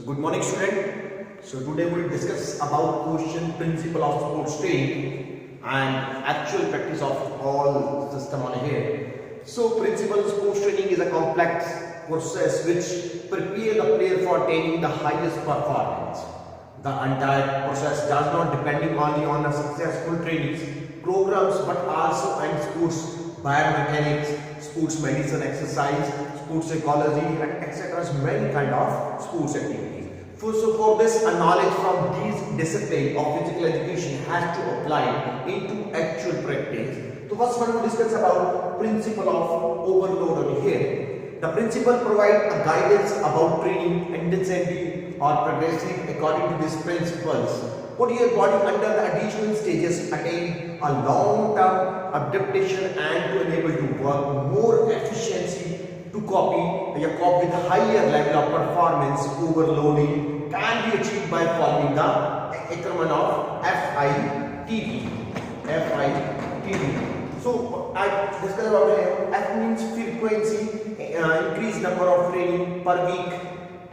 So good morning student. So today we will discuss about question principle of sports training and actual practice of all system on here. So principle of sports training is a complex process which prepare the player for attaining the highest performance. The entire process does not depending only on a successful training programs but also on sports biomechanics, sports medicine exercise, sports psychology and etc. Many kind of sports activities. So for this, a knowledge from these disciplines of physical education has to apply into actual practice. So first one we discuss about principle of overload on here. The principle provides a guidance about training intensity or progressing according to these principles. Put your body under the additional stages, attain a long-term adaptation and to enable to work more efficiency to cope with higher level of performance. Overloading can be achieved by following the acronym of FITD. So I discussed about here. F means frequency, increase number of training per week.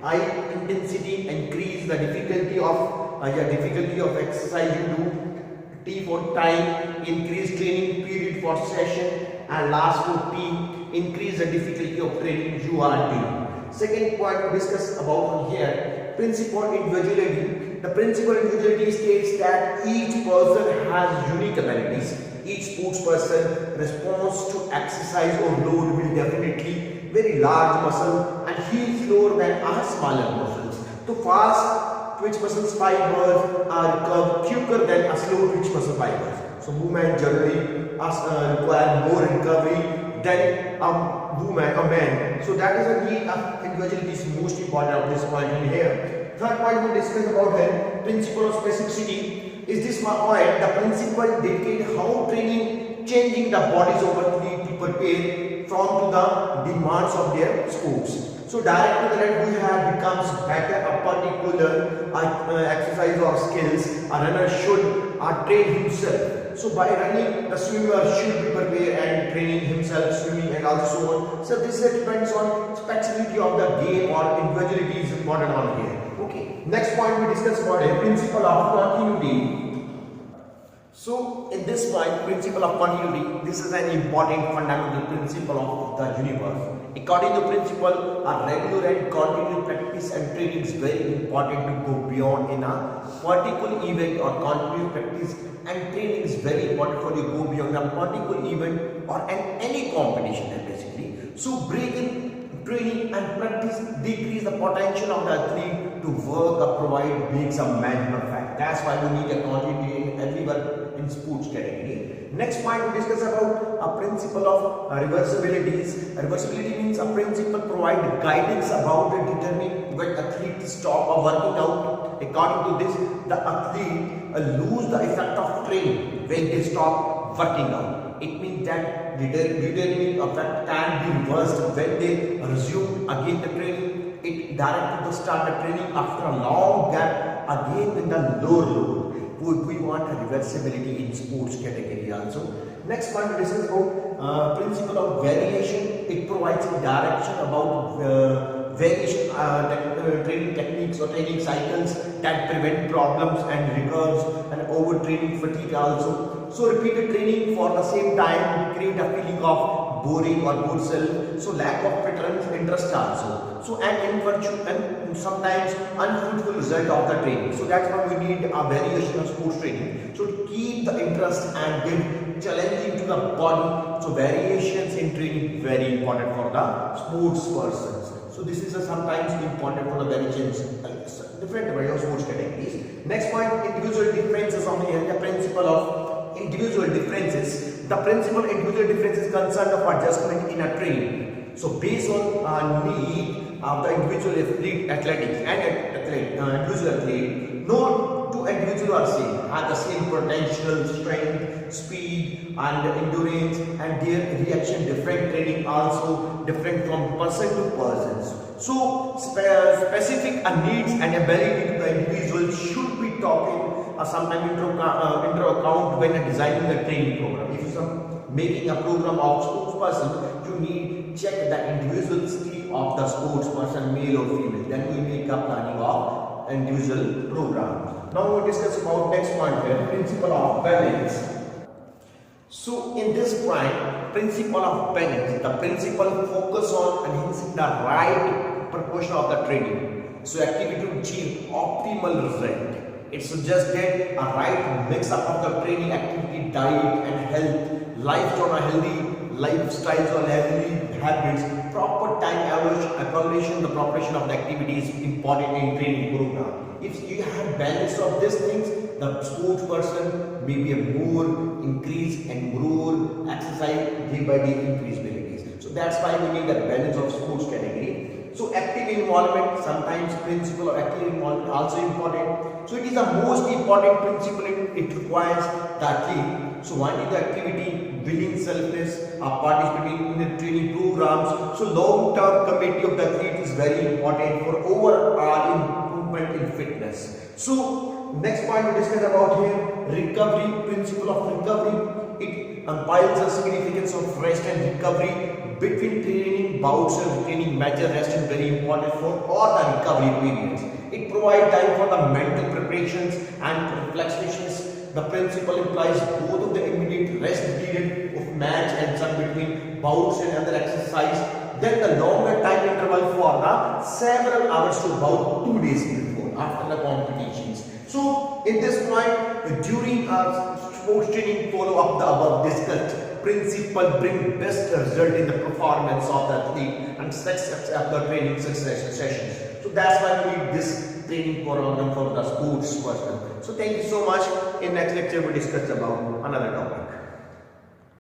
I intensity, increase the difficulty of exercise you do. T for time, increase training period for session, and last for T, increase the difficulty of training you are doing. Second point we discuss about on here, principle individuality. The principle individuality states that each person has unique abilities. Each sports person responds to exercise or load will definitely very large muscle and he is slower than a smaller muscles. So fast twitch muscles fibers are quicker than a slow twitch muscle fibers. So movement generally require more recovery than a man. So that is a key of individuality is most important of this point in here. Third point we discuss about here, principle of specificity. Is this point the principle dedicate how training changing the bodies over to prepare from to the demands of their sports. So direct to the right we have becomes better a particular exercise or skills a runner should train himself. So by running the swimmer should be prepared and training himself swimming and also so on. So this depends on specificity of the game or individuality is important on here. Okay. Next point we discuss about a principle of continuity. So in this point, principle of continuity, this is an important fundamental principle of the universe. According to principle, a regular and continuous practice and training is very important to go beyond in a particular event or continuous practice and training is very important for you to go beyond a particular event or any competition basically. So break in training and practice decrease the potential of the athlete to work or provide makes a man perfect. That's why we need a continuity in everywhere in sports category. Next point we discuss about a principle of reversibilities. Reversibility means a principle provide guidance about determining when athlete stop or working out. According to this, the athlete lose the effect of training when they stop working out. It means that determining effect can be reversed when they resume again the training. It directly to start the training after a long gap again in the lower load. We want a reversibility in sports category also. Next point we discuss about principle of variation. It provides a direction about variation training techniques or training cycles that prevent problems and recurs and overtraining fatigue also. So repeated training for the same time create a feeling of boring or good self. So lack of interest also. So and invirtue and sometimes unfruitful result of the training. So that's why we need a variation of sports training. So to keep the interest and give challenging to the body. So variations in training very important for the sports persons. So this is sometimes important for the variations different variety of sports categories. Next point, individual differences on the area principle of individual differences. The principle individual difference is concerned of adjustment in a training. So based on need of the individual athletics and individual athlete, no two individuals are same, have the same potential, strength, speed and endurance and their reaction different training also different from person to person. So specific needs and ability of the individual should be taken sometime into account when designing the training program. If you are making a program of sports person, you need check the individual skill of the sports person, male or female. Then we make a planning of individual program. Now we'll discuss about next point here, principle of balance. So in this point, principle of balance, the principle focus on enhancing the right proportion of the training. So activity to achieve optimal result. It suggested a right mix up of the training activity, diet and health, lifestyle or healthy lifestyles or healthy habits, proper time evaluation, the preparation of the activity is important in training program. If you have balance of these things, the sports person may be a more increase and more exercise day by day increase abilities. So that's why we need a balance of sports category. So active involvement, sometimes principle of active involvement also important. So it is the most important principle. It requires the athlete. So one is the activity, willing selfless, participating in the training programs. So long-term committee of the athlete is very important for overall improvement in fitness. So next point we discuss about here, recovery, principle of recovery. It implies the significance of rest and recovery between training bouts and training matches. Rest is very important for all the recovery periods. It provides time for the mental preparations and relaxations. The principle implies both of the immediate rest period of match and some between bouts and other exercise. Then the longer time interval for the several hours to about 2 days before after the competitions. So in this point, during our sports training, follow up the above discussed principle bring best result in the performance of the athlete and success of the training success sessions. So that's why we need this training program for the sports person. So thank you so much. In next lecture we discuss about another topic.